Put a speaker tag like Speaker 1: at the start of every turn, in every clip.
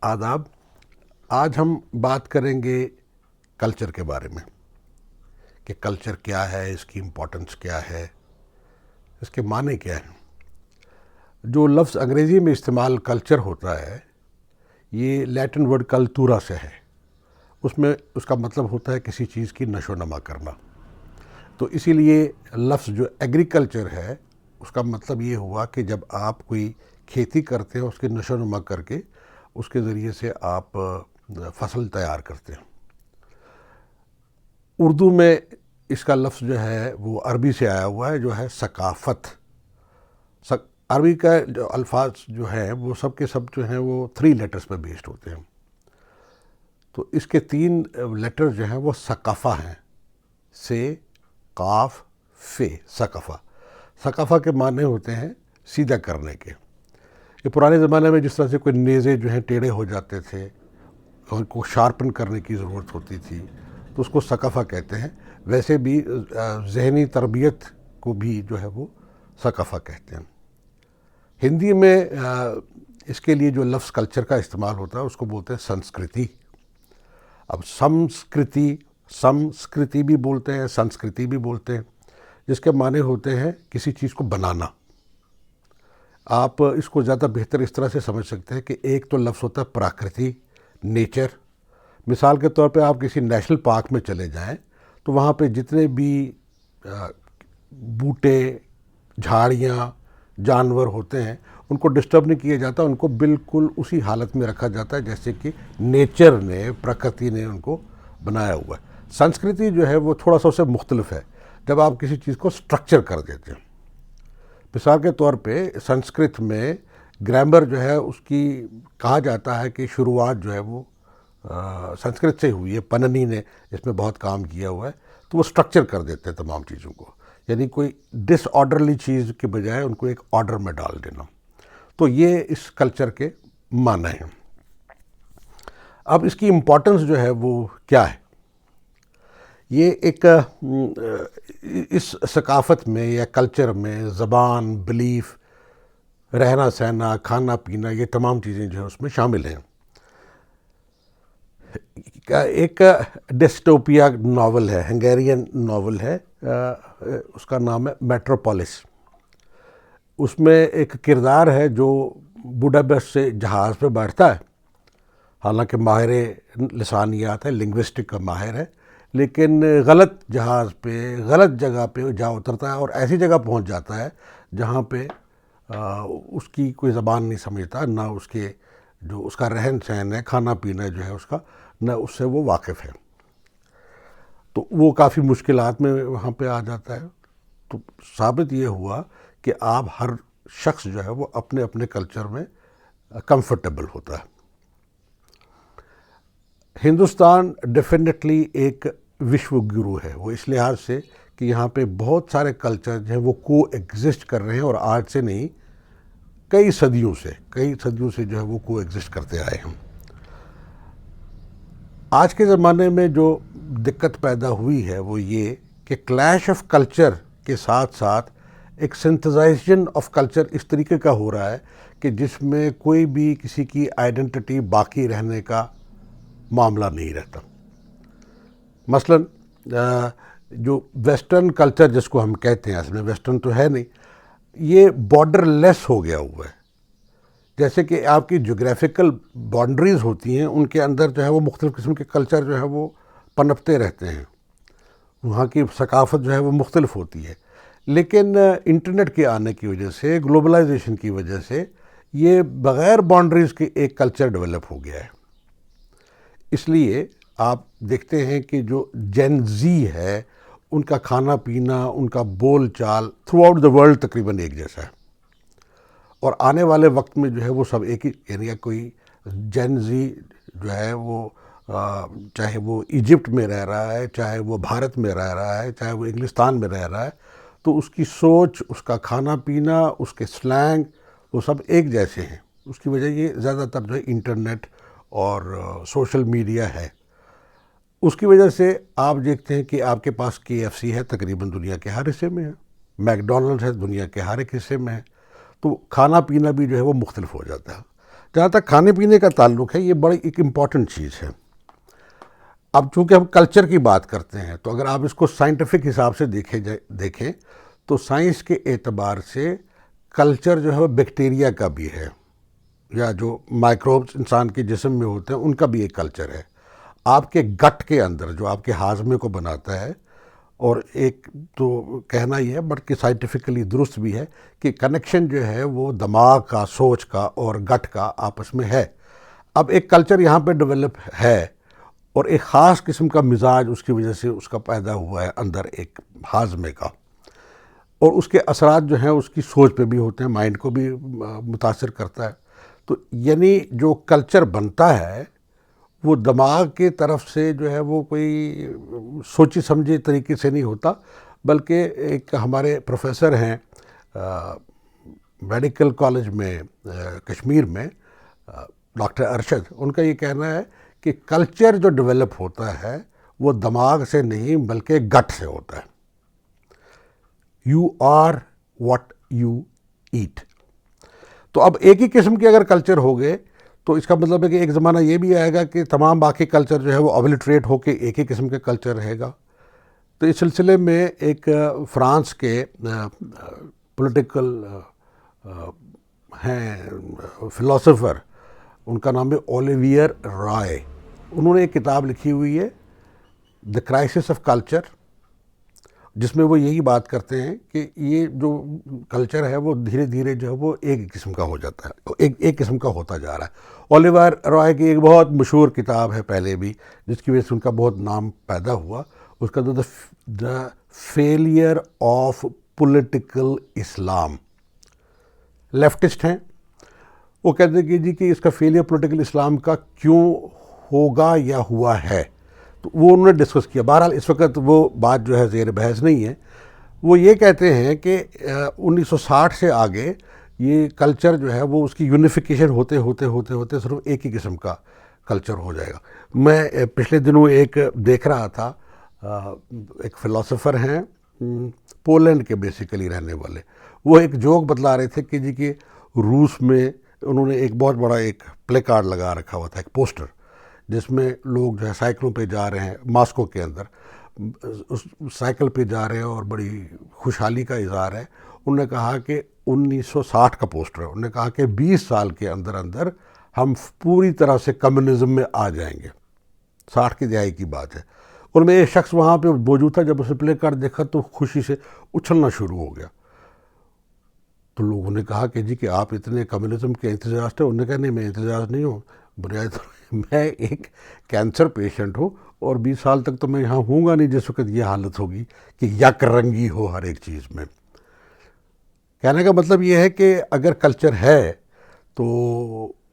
Speaker 1: آداب. آج ہم بات کریں گے کلچر کے بارے میں کہ کلچر کیا ہے، اس کی امپورٹنس کیا ہے، اس کے معنی کیا ہیں. جو لفظ انگریزی میں استعمال کلچر ہوتا ہے یہ لیٹن ورڈ کلتورا سے ہے. اس میں اس کا مطلب ہوتا ہے کسی چیز کی نشو و نما کرنا. تو اسی لیے لفظ جو ایگریکلچر ہے اس کا مطلب یہ ہوا کہ جب آپ کوئی کھیتی کرتے ہیں اس کی نشو و نما کر کے اس کے ذریعے سے آپ فصل تیار کرتے ہیں. اردو میں اس کا لفظ جو ہے وہ عربی سے آیا ہوا ہے جو ہے ثقافت. عربی کا جو الفاظ جو ہیں وہ سب کے سب جو ہیں وہ 3 لیٹرز پہ بیسڈ ہوتے ہیں. تو اس کے 3 لیٹر جو ہیں وہ ثقافہ ہیں. سے، قاف، فے. ثقافہ. ثقافہ کے معنی ہوتے ہیں سیدھا کرنے کے. یہ پرانے زمانے میں جس طرح سے کوئی نیزے جو ہیں ٹیڑھے ہو جاتے تھے اور کو شارپن کرنے کی ضرورت ہوتی تھی تو اس کو ثقافہ کہتے ہیں. ویسے بھی ذہنی تربیت کو بھی جو ہے وہ ثقافہ کہتے ہیں. ہندی میں اس کے لیے جو لفظ کلچر کا استعمال ہوتا ہے اس کو بولتے ہیں سنسکرتی. اب سمسکرتی بھی بولتے ہیں، سنسکرتی بھی بولتے ہیں، جس کے معنی ہوتے ہیں کسی چیز کو بنانا. آپ اس کو زیادہ بہتر اس طرح سے سمجھ سکتے ہیں کہ ایک تو لفظ ہوتا ہے پراکرتی، نیچر. مثال کے طور پہ آپ کسی نیشنل پارک میں چلے جائیں تو وہاں پہ جتنے بھی بوٹے، جھاڑیاں، جانور ہوتے ہیں ان کو ڈسٹرب نہیں کیا جاتا. ان کو بالکل اسی حالت میں رکھا جاتا ہے جیسے کہ نیچر نے، پرکرتی نے ان کو بنایا ہوا ہے. سنسکرتی جو ہے وہ تھوڑا سا اس سے مختلف ہے جب آپ کسی چیز کو سٹرکچر کر دیتے ہیں. مثال کے طور پہ سنسکرت میں گرامر جو ہے اس کی کہا جاتا ہے کہ شروعات جو ہے وہ سنسکرت سے ہوئی ہے. پننی نے اس میں بہت کام کیا ہوا ہے. تو وہ سٹرکچر کر دیتے ہیں تمام چیزوں کو، یعنی کوئی ڈس آرڈرلی چیز کے بجائے ان کو ایک آرڈر میں ڈال دینا. تو یہ اس کلچر کے معنی ہیں. اب اس کی امپورٹنس جو ہے وہ کیا ہے؟ یہ ایک اس ثقافت میں یا کلچر میں زبان، بلیف، رہنا سہنا، کھانا پینا، یہ تمام چیزیں جو ہیں اس میں شامل ہیں. ایک ڈسٹوپیا ناول ہے، ہنگیرین ناول ہے، اس کا نام ہے میٹروپولس. اس میں ایک کردار ہے جو بوڈاپیسٹ سے جہاز پہ بیٹھتا ہے، حالانکہ ماہر لسانیات ہے، لنگوسٹک کا ماہر ہے، لیکن غلط جہاز پہ، غلط جگہ پہ جا اترتا ہے اور ایسی جگہ پہنچ جاتا ہے جہاں پہ اس کی کوئی زبان نہیں سمجھتا، نہ اس کے جو اس کا رہن سہن ہے، کھانا پینا جو ہے اس کا، نہ اس سے وہ واقف ہے. تو وہ کافی مشکلات میں وہاں پہ آ جاتا ہے. تو ثابت یہ ہوا کہ آپ ہر شخص جو ہے وہ اپنے اپنے کلچر میں کمفرٹیبل ہوتا ہے. ہندوستان ڈیفینیٹلی ایک وشو گرو ہے، وہ اس لحاظ سے کہ یہاں پہ بہت سارے کلچر جو ہیں وہ کو ایگزسٹ کر رہے ہیں، اور آج سے نہیں، کئی صدیوں سے جو ہے وہ کو ایگزسٹ کرتے آئے ہیں. آج کے زمانے میں جو دقت پیدا ہوئی ہے وہ یہ کہ کلیش آف کلچر کے ساتھ ساتھ ایک سنتھسائزیشن آف کلچر اس طریقے کا ہو رہا ہے کہ جس میں کوئی بھی کسی کی آئیڈینٹی باقی رہنے کا معاملہ نہیں رہتا. مثلاً جو ویسٹرن کلچر جس کو ہم کہتے ہیں، اصل میں ویسٹرن تو ہے نہیں، یہ بارڈر لیس ہو گیا ہوا ہے. جیسے کہ آپ کی جغرافیکل باؤنڈریز ہوتی ہیں، ان کے اندر جو ہے وہ مختلف قسم کے کلچر جو ہے وہ پنپتے رہتے ہیں، وہاں کی ثقافت جو ہے وہ مختلف ہوتی ہے. لیکن انٹرنیٹ کے آنے کی وجہ سے، گلوبلائزیشن کی وجہ سے یہ بغیر باؤنڈریز کے ایک کلچر ڈیولپ ہو گیا ہے. اس لیے آپ دیکھتے ہیں کہ جو جین زی ہے ان کا کھانا پینا، ان کا بول چال تھرو آؤٹ دا ورلڈ تقریباً ایک جیسا ہے. اور آنے والے وقت میں جو ہے وہ سب ایک ہی، یعنی کوئی جین زی جو ہے وہ چاہے وہ ایجپٹ میں رہ رہا ہے، چاہے وہ بھارت میں رہ رہا ہے، چاہے وہ انگلستان میں رہ رہا ہے، تو اس کی سوچ، اس کا کھانا پینا، اس کے سلینگ، وہ سب ایک جیسے ہیں. اس کی وجہ یہ زیادہ تر جو ہے انٹرنیٹ اور سوشل میڈیا ہے. اس کی وجہ سے آپ دیکھتے ہیں کہ آپ کے پاس KFC ہے، تقریباً دنیا کے ہر حصے میں ہے، میک ڈونلڈز ہے، دنیا کے ہر ایک حصے میں ہے. تو کھانا پینا بھی جو ہے وہ مختلف ہو جاتا ہے. جہاں تک کھانے پینے کا تعلق ہے، یہ بڑی ایک امپورٹنٹ چیز ہے. اب چونکہ ہم کلچر کی بات کرتے ہیں تو اگر آپ اس کو سائنٹیفک حساب سے دیکھیں تو سائنس کے اعتبار سے کلچر جو ہے وہ بیکٹیریا کا بھی ہے، یا جو مائکروبس انسان کے جسم میں ہوتے ہیں ان کا بھی ایک کلچر ہے. آپ کے گٹ کے اندر جو آپ کے ہاضمے کو بناتا ہے، اور ایک تو کہنا ہی ہے بٹ کہ سائنٹیفکلی درست بھی ہے کہ کنیکشن جو ہے وہ دماغ کا، سوچ کا اور گٹ کا آپس میں ہے. اب ایک کلچر یہاں پہ ڈیولپ ہے، اور ایک خاص قسم کا مزاج اس کی وجہ سے اس کا پیدا ہوا ہے اندر ایک ہاضمے کا، اور اس کے اثرات جو ہیں اس کی سوچ پہ بھی ہوتے ہیں، مائنڈ کو بھی متاثر کرتا ہے. تو یعنی جو کلچر بنتا ہے وہ دماغ کی طرف سے جو ہے وہ کوئی سوچی سمجھے طریقے سے نہیں ہوتا، بلکہ ایک ہمارے پروفیسر ہیں میڈیکل کالج میں کشمیر میں، ڈاکٹر ارشد، ان کا یہ کہنا ہے کہ کلچر جو ڈیولپ ہوتا ہے وہ دماغ سے نہیں بلکہ گٹ سے ہوتا ہے. You are what you eat. تو اب ایک ہی قسم کے اگر کلچر ہو گئے تو اس کا مطلب ہے کہ ایک زمانہ یہ بھی آئے گا کہ تمام باقی کلچر جو ہے وہ اوبلیٹریٹ ہو کے ایک ہی قسم کے کلچر رہے گا. تو اس سلسلے میں ایک فرانس کے پولیٹیکل ہیں فلاسفر، ان کا نام ہے اولیویر رائے. انہوں نے ایک کتاب لکھی ہوئی ہے دی کرائسس آف کلچر، جس میں وہ یہی بات کرتے ہیں کہ یہ جو کلچر ہے وہ دھیرے دھیرے جو ہے وہ ایک قسم کا ہو جاتا ہے، ایک قسم کا ہوتا جا رہا ہے. اولیور رائے کی ایک بہت مشہور کتاب ہے پہلے بھی، جس کی وجہ سے ان کا بہت نام پیدا ہوا، اس کا the failure of political Islam. Leftist ہیں، وہ کہتے ہیں کہ جی کہ اس کا فیلئر پولیٹیکل اسلام کا کیوں ہوگا یا ہوا ہے، تو وہ انہوں نے ڈسکس کیا. بہرحال اس وقت وہ بات جو ہے زیر بحث نہیں ہے. وہ یہ کہتے ہیں کہ 1960 سے آگے یہ کلچر جو ہے وہ اس کی یونیفیکیشن ہوتے ہوتے ہوتے ہوتے صرف ایک ہی قسم کا کلچر ہو جائے گا. میں پچھلے دنوں ایک دیکھ رہا تھا، ایک فلاسفر ہیں پولینڈ کے بیسیکلی رہنے والے، وہ ایک جوک بتلا رہے تھے کہ جی کہ روس میں انہوں نے ایک بہت بڑا ایک پلے کارڈ لگا رکھا ہوا تھا، ایک پوسٹر، جس میں لوگ جو ہے سائیکلوں پہ جا رہے ہیں ماسکو کے اندر، اس سائیکل پہ جا رہے ہیں اور بڑی خوشحالی کا اظہار ہے. انہوں نے کہا کہ 1960 کا پوسٹر ہے، انہوں نے کہا کہ 20 سال کے اندر اندر ہم پوری طرح سے کمیونزم میں آ جائیں گے. 60 کی دہائی کی بات ہے. اور میں ایک شخص وہاں پہ موجود تھا، جب اسے پلے کارڈ دیکھا تو خوشی سے اچھلنا شروع ہو گیا. تو لوگوں نے کہا کہ جی کہ آپ اتنے کمیونزم کے انتظار تھے. انہوں نے کہا نہیں، میں انتظار نہیں ہوں، بنیاد میں ایک کینسر پیشنٹ ہوں، اور 20 سال تک تو میں یہاں ہوں گا نہیں جس وقت یہ حالت ہوگی کہ یک رنگی ہو ہر ایک چیز میں. کہنے کا مطلب یہ ہے کہ اگر کلچر ہے تو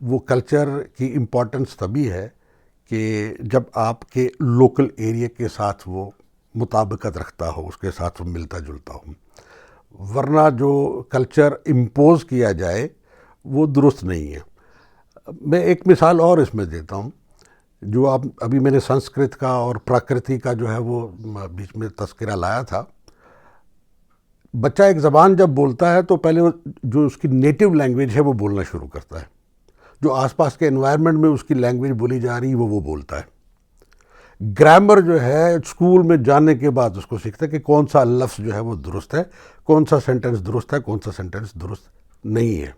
Speaker 1: وہ کلچر کی امپورٹنس تبھی ہے کہ جب آپ کے لوکل ایریا کے ساتھ وہ مطابقت رکھتا ہو، اس کے ساتھ وہ ملتا جلتا ہو. ورنہ جو کلچر امپوز کیا جائے وہ درست نہیں ہے. میں ایک مثال اور اس میں دیتا ہوں، جو ابھی میں نے سنسکرت کا اور پراکرتی کا جو ہے وہ بیچ میں تذکرہ لایا تھا. بچہ ایک زبان جب بولتا ہے تو پہلے جو اس کی نیٹو لینگویج ہے وہ بولنا شروع کرتا ہے، جو آس پاس کے انوائرمنٹ میں اس کی لینگویج بولی جا رہی ہے وہ بولتا ہے. گرامر جو ہے اسکول میں جانے کے بعد اس کو سیکھتا ہے کہ کون سا لفظ جو ہے وہ درست ہے، کون سا سینٹنس درست ہے، کون سا سینٹنس درست نہیں ہے.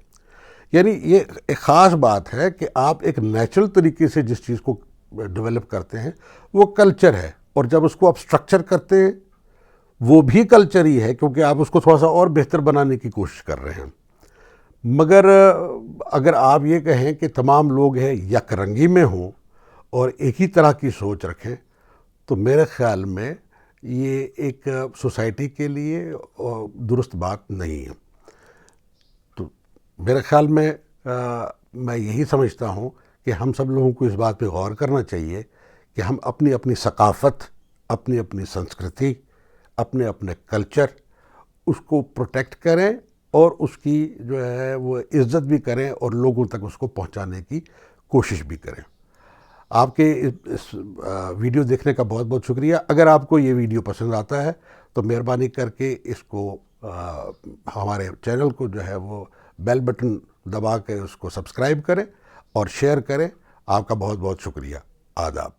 Speaker 1: یعنی یہ ایک خاص بات ہے کہ آپ ایک نیچرل طریقے سے جس چیز کو ڈیولپ کرتے ہیں وہ کلچر ہے، اور جب اس کو آپ اسٹرکچر کرتے ہیں وہ بھی کلچر ہی ہے، کیونکہ آپ اس کو تھوڑا سا اور بہتر بنانے کی کوشش کر رہے ہیں. مگر اگر آپ یہ کہیں کہ تمام لوگ ہیں یک رنگی میں ہوں اور ایک ہی طرح کی سوچ رکھیں، تو میرے خیال میں یہ ایک سوسائٹی کے لیے درست بات نہیں ہے. تو میرے خیال میں میں یہی سمجھتا ہوں کہ ہم سب لوگوں کو اس بات پہ غور کرنا چاہیے کہ ہم اپنی اپنی ثقافت، اپنی اپنی سنسکرتی، اپنے اپنے کلچر، اس کو پروٹیکٹ کریں اور اس کی جو ہے وہ عزت بھی کریں اور لوگوں تک اس کو پہنچانے کی کوشش بھی کریں. آپ کے اس ویڈیو دیکھنے کا بہت بہت شکریہ. اگر آپ کو یہ ویڈیو پسند آتا ہے تو مہربانی کر کے اس کو ہمارے چینل کو جو ہے وہ بیل بٹن دبا کے اس کو سبسکرائب کریں، اور شیئر کریں. آپ کا بہت بہت شکریہ. آداب.